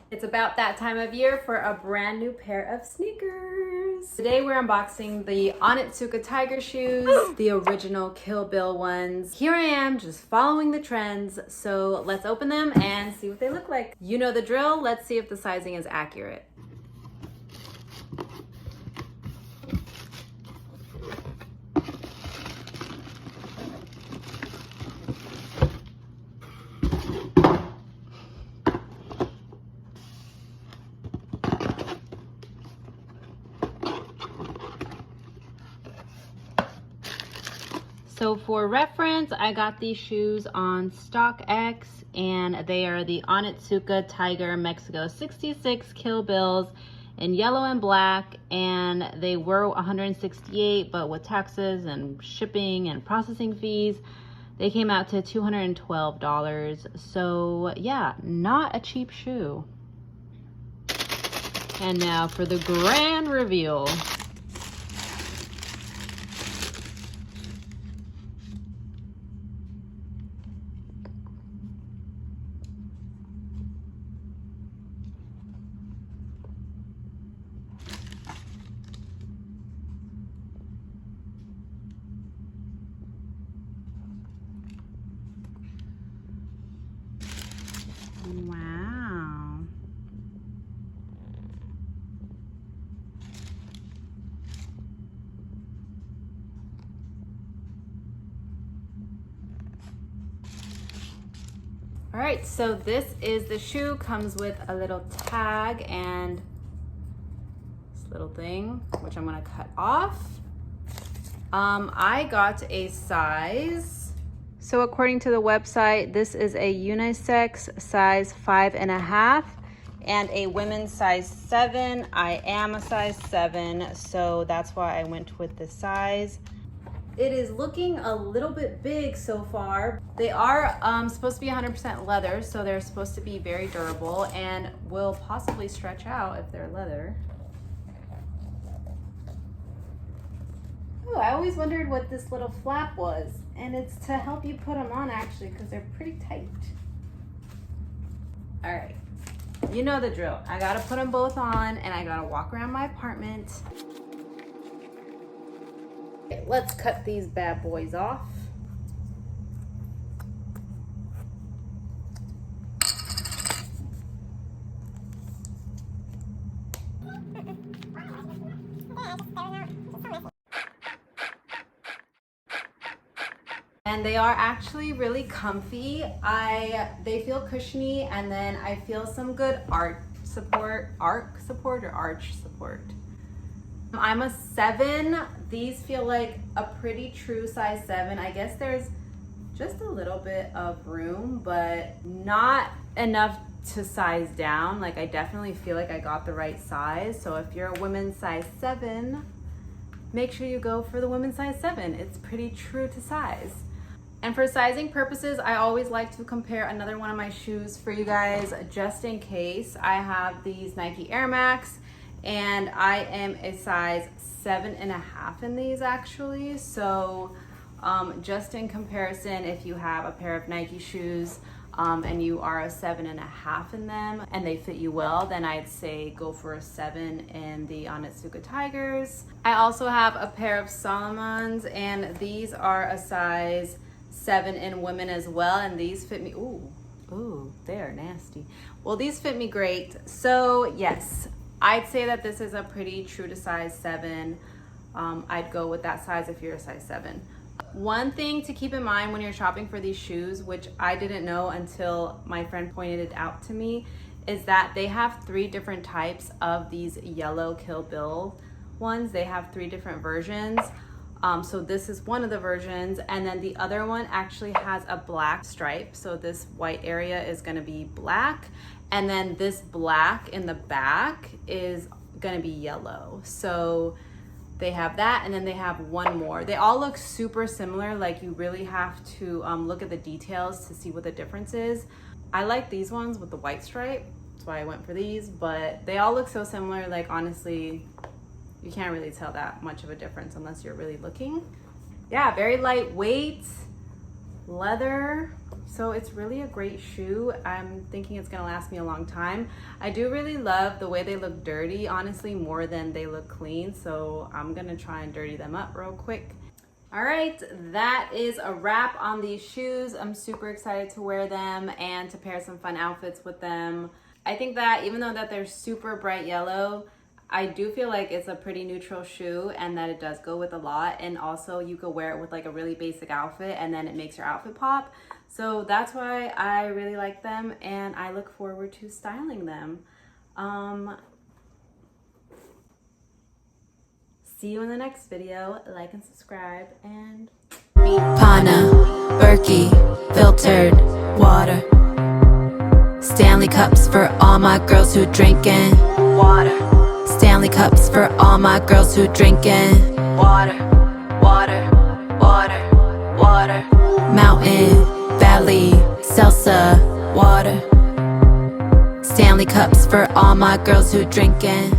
It's about that time of year for a brand new pair of sneakers. Today we're unboxing the Onitsuka tiger shoes, the original Kill Bill ones. Here I am just following the trends, so let's open them and see what they look like. You know the drill, let's see if the sizing is accurate. So for reference, I got these shoes on StockX and they are the Onitsuka Tiger Mexico 66 Kill Bills in yellow and black, and they were $168, but with taxes and shipping and processing fees, they came out to $212. So yeah, not a cheap shoe. And now for the grand reveal. Wow. All right, so this is the shoe, comes with a little tag and this little thing, which I'm gonna cut off. I got a size. So according to the website, this is a unisex size 5.5 and a women's size 7. I am a size 7, so that's why I went with this size. It is looking a little bit big so far. They are supposed to be 100% leather, so they're supposed to be very durable and will possibly stretch out if they're leather. Oh, I always wondered what this little flap was, and it's to help you put them on actually, because they're pretty tight. All right, you know the drill. I gotta put them both on and I gotta walk around my apartment. Okay, let's cut these bad boys off. And they are actually really comfy. They feel cushiony, and then I feel some good arch support. I'm a 7. These feel like a pretty true size 7. I guess there's just a little bit of room, but not enough to size down. Like, I definitely feel like I got the right size. So if you're a women's size 7, make sure you go for the women's size 7. It's pretty true to size. And for sizing purposes, I always like to compare another one of my shoes for you guys, just in case. I have these Nike Air Max, and I am a size 7.5 in these actually. So just in comparison, if you have a pair of Nike shoes and you are a 7.5 in them and they fit you well, then I'd say go for a 7 in the Onitsuka Tigers. I also have a pair of Solomons, and these are a size 7 in women as well, and these fit me. Ooh, they're nasty. Well, these fit me great. So yes, I'd say that this is a pretty true to size 7. I'd go with that size if you're a size 7. One thing to keep in mind when you're shopping for these shoes, which I didn't know until my friend pointed it out to me, is that they have 3 different types of these yellow Kill Bill ones. They have 3 different versions. So this is one of the versions, and then the other one actually has a black stripe. So this white area is gonna be black, and then this black in the back is gonna be yellow. So they have that, and then they have one more. They all look super similar. Like, you really have to look at the details to see what the difference is. I like these ones with the white stripe. That's why I went for these, but they all look so similar. Like, honestly, you can't really tell that much of a difference unless you're really looking. Yeah, very lightweight. leather. So it's really a great shoe. I'm thinking it's gonna last me a long time. I do really love the way they look dirty, honestly, more than they look clean. So I'm gonna try and dirty them up real quick. All right, that is a wrap on these shoes. I'm super excited to wear them and to pair some fun outfits with them. I think that even though that they're super bright yellow, I do feel like it's a pretty neutral shoe and that it does go with a lot. And also you could wear it with like a really basic outfit and then it makes your outfit pop. So that's why I really like them and I look forward to styling them. See you in the next video. Like and subscribe and Pana, Berkey, filtered water. Stanley cups for all my girls who drinking water. Stanley cups for all my girls who drinking water. Water, water, water. Mountain, valley, salsa, water. Stanley cups for all my girls who drinking